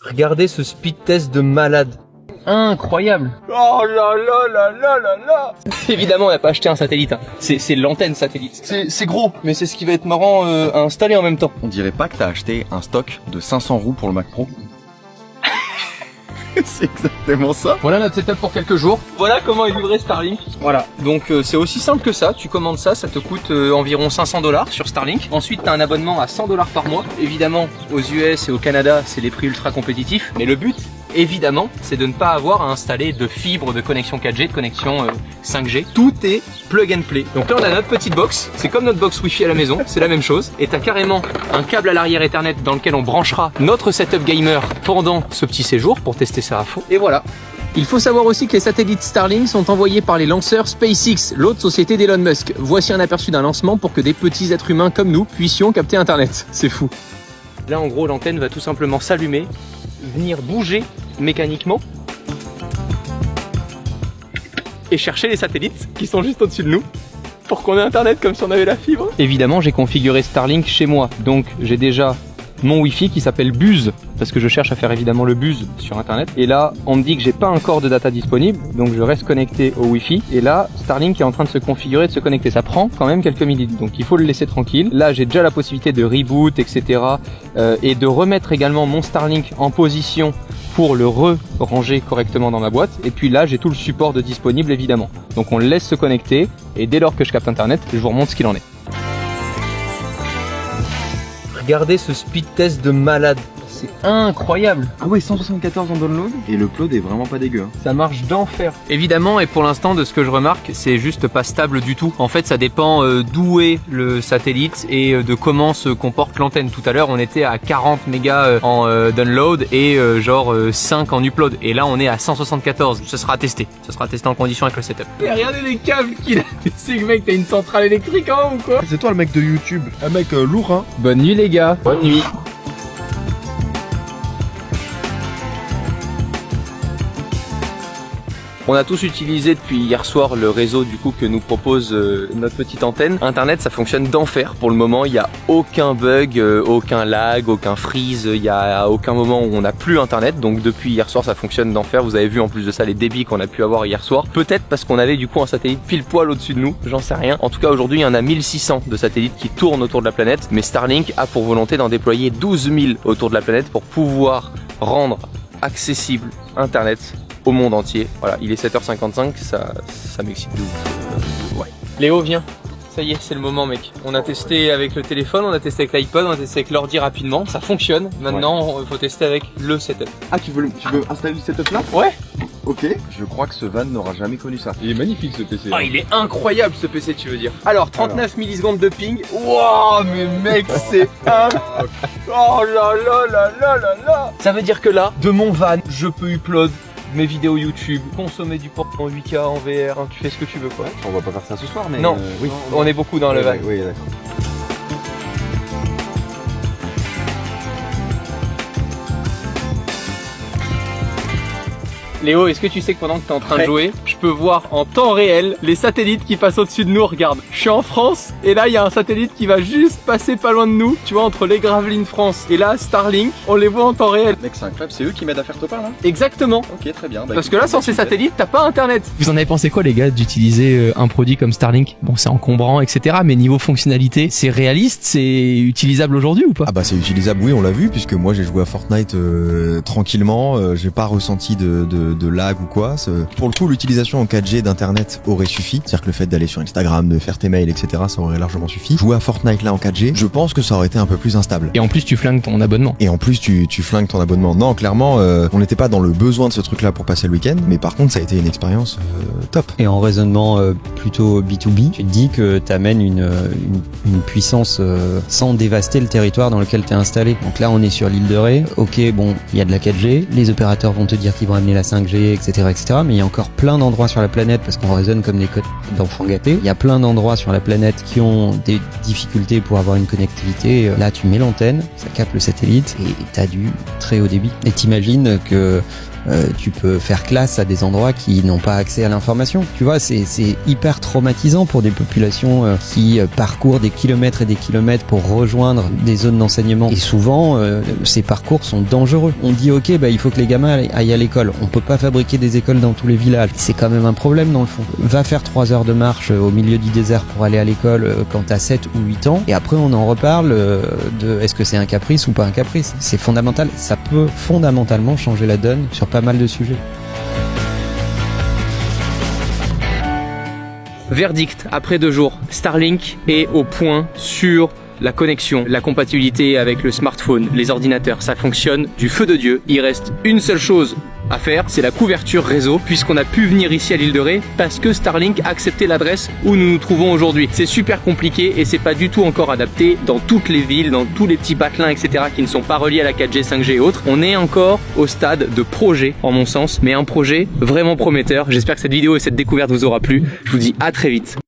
Regardez ce speed test de malade. Incroyable. Oh là là là là là là. Évidemment, on n'a pas acheté un satellite. Hein. C'est l'antenne satellite. C'est gros, mais c'est ce qui va être marrant à installer en même temps. On dirait pas que t'as acheté un stock de 500 roues pour le Mac Pro. C'est exactement ça. Voilà notre setup pour quelques jours. Voilà comment est livré Starlink. Voilà. Donc c'est aussi simple que ça. Tu commandes ça, ça te coûte environ $500 sur Starlink. Ensuite, tu as un abonnement à $100 par mois. Évidemment, aux US et au Canada, c'est les prix ultra compétitifs. Mais le but, évidemment, c'est de ne pas avoir à installer de fibre de connexion 4G, de connexion 5G. Tout est plug and play. Donc là, on a notre petite box. C'est comme notre box Wi-Fi à la maison. C'est la même chose. Et tu as carrément un câble à l'arrière Ethernet dans lequel on branchera notre setup gamer pendant ce petit séjour pour tester ça à fond. Et voilà. Il faut savoir aussi que les satellites Starlink sont envoyés par les lanceurs SpaceX, l'autre société d'Elon Musk. Voici un aperçu d'un lancement pour que des petits êtres humains comme nous puissions capter Internet. C'est fou. Là, en gros, l'antenne va tout simplement s'allumer, venir bouger mécaniquement et chercher les satellites qui sont juste au-dessus de nous pour qu'on ait Internet comme si on avait la fibre. Évidemment, j'ai configuré Starlink chez moi, donc j'ai déjà mon Wi-Fi qui s'appelle Buzz, parce que je cherche à faire évidemment le Buzz sur Internet. Et là, on me dit que j'ai pas encore de data disponible, donc je reste connecté au Wi-Fi. Et là, Starlink est en train de se configurer, de se connecter. Ça prend quand même quelques minutes, donc il faut le laisser tranquille. Là, j'ai déjà la possibilité de reboot, etc. Et de remettre également mon Starlink en position pour le ranger correctement dans ma boîte. Et puis là, j'ai tout le support de disponible évidemment. Donc on le laisse se connecter, et dès lors que je capte Internet, je vous remontre ce qu'il en est. Regardez ce speed test de malade, c'est incroyable. Ah ouais, 174 en download et le upload est vraiment pas dégueu. Hein. Ça marche d'enfer. Évidemment, et pour l'instant, de ce que je remarque, c'est juste pas stable du tout. En fait, ça dépend d'où est le satellite et de comment se comporte l'antenne. Tout à l'heure, on était à 40 mégas en download et genre 5 en upload. Et là, on est à 174. Ce sera testé. Ça sera testé en condition avec le setup. Et regardez les câbles qu'il a. C'est que mec, t'as une centrale électrique en haut ou quoi? C'est toi le mec de YouTube. Un mec lourd, hein. Bonne nuit les gars. Bonne nuit. On a tous utilisé depuis hier soir le réseau du coup que nous propose notre petite antenne. Internet, ça fonctionne d'enfer pour le moment. Il n'y a aucun bug, aucun lag, aucun freeze. Il n'y a aucun moment où on n'a plus Internet. Donc depuis hier soir, ça fonctionne d'enfer. Vous avez vu en plus de ça les débits qu'on a pu avoir hier soir. Peut-être parce qu'on avait du coup un satellite pile poil au-dessus de nous. J'en sais rien. En tout cas, aujourd'hui, il y en a 1600 de satellites qui tournent autour de la planète. Mais Starlink a pour volonté d'en déployer 12 000 autour de la planète pour pouvoir rendre accessible Internet au monde entier. Voilà, il est 7h55, ça m'excite de ouf. Ouais. Léo, viens. Ça y est, c'est le moment mec. On a testé avec le téléphone, on a testé avec l'iPod, on a testé avec l'ordi rapidement. Ça fonctionne. Maintenant, il faut tester avec le setup. Ah, tu veux installer le setup là? Ouais. Ok. Je crois que ce van n'aura jamais connu ça. Il est magnifique ce PC. Ah, il est incroyable ce PC, tu veux dire. Alors, 39 millisecondes de ping. Wow, mais mec, c'est oh là là là là là là. Ça veut dire que là, de mon van, je peux upload mes vidéos YouTube, consommer du porno en 8K, en VR, hein, tu fais ce que tu veux quoi. On va pas faire ça ce soir, mais non, oui. On est beaucoup dans le van. Oui, d'accord. Léo, est-ce que tu sais que pendant que tu es en train de jouer, je peux voir en temps réel les satellites qui passent au-dessus de nous? Regarde, je suis en France et là il y a un satellite qui va juste passer pas loin de nous, tu vois, entre les Gravelines France et là Starlink, on les voit en temps réel. Mec, c'est incroyable, c'est eux qui m'aident à faire Topin là? Exactement. Ok, très bien. Bah, parce que là sans ces satellites, t'as pas Internet. Vous en avez pensé quoi les gars d'utiliser un produit comme Starlink? Bon, c'est encombrant, etc. Mais niveau fonctionnalité, c'est réaliste, c'est utilisable aujourd'hui ou pas? Ah bah c'est utilisable, oui, on l'a vu, puisque moi j'ai joué à Fortnite tranquillement, j'ai pas ressenti de lag ou quoi. Pour le coup, l'utilisation en 4G d'internet aurait suffi, c'est-à-dire que le fait d'aller sur Instagram, de faire tes mails, etc., ça aurait largement suffi. Jouer à Fortnite là en 4G, je pense que ça aurait été un peu plus instable. Et en plus tu flingues ton abonnement. Et en plus tu flingues ton abonnement. Non, clairement, on n'était pas dans le besoin de ce truc-là pour passer le week-end, mais par contre ça a été une expérience top. Et en raisonnement plutôt B2B, tu te dis que t'amènes une puissance sans dévaster le territoire dans lequel t'es installé. Donc là on est sur l'île de Ré, ok, bon, il y a de la 4G, les opérateurs vont te dire qu'ils vont amener la 5G, etc., mais il y a encore plein d'endroits sur la planète, parce qu'on raisonne comme des codes d'enfants gâtés, il y a plein d'endroits sur la planète qui ont des difficultés pour avoir une connectivité. Là tu mets l'antenne, ça capte le satellite et t'as du très haut débit. Et t'imagines que tu peux faire classe à des endroits qui n'ont pas accès à l'information. Tu vois, c'est hyper traumatisant pour des populations qui parcourent des kilomètres et des kilomètres pour rejoindre des zones d'enseignement. Et souvent, ces parcours sont dangereux. On dit ok, bah il faut que les gamins aillent à l'école. On peut pas fabriquer des écoles dans tous les villages. C'est quand même un problème dans le fond. Va faire 3 heures de marche au milieu du désert pour aller à l'école quand t'as 7 ou 8 ans. Et après, on en reparle de est-ce que c'est un caprice ou pas un caprice. C'est fondamental. Ça peut fondamentalement changer la donne sur pas mal de sujets. Verdict, après 2 jours, Starlink est au point sur la connexion, la compatibilité avec le smartphone, les ordinateurs, ça fonctionne du feu de Dieu. Il reste une seule chose à faire, c'est la couverture réseau, puisqu'on a pu venir ici à l'île de Ré parce que Starlink a accepté l'adresse où nous nous trouvons aujourd'hui. C'est super compliqué et c'est pas du tout encore adapté dans toutes les villes, dans tous les petits patelins, etc. qui ne sont pas reliés à la 4G, 5G et autres. On est encore au stade de projet, en mon sens, mais un projet vraiment prometteur. J'espère que cette vidéo et cette découverte vous aura plu. Je vous dis à très vite.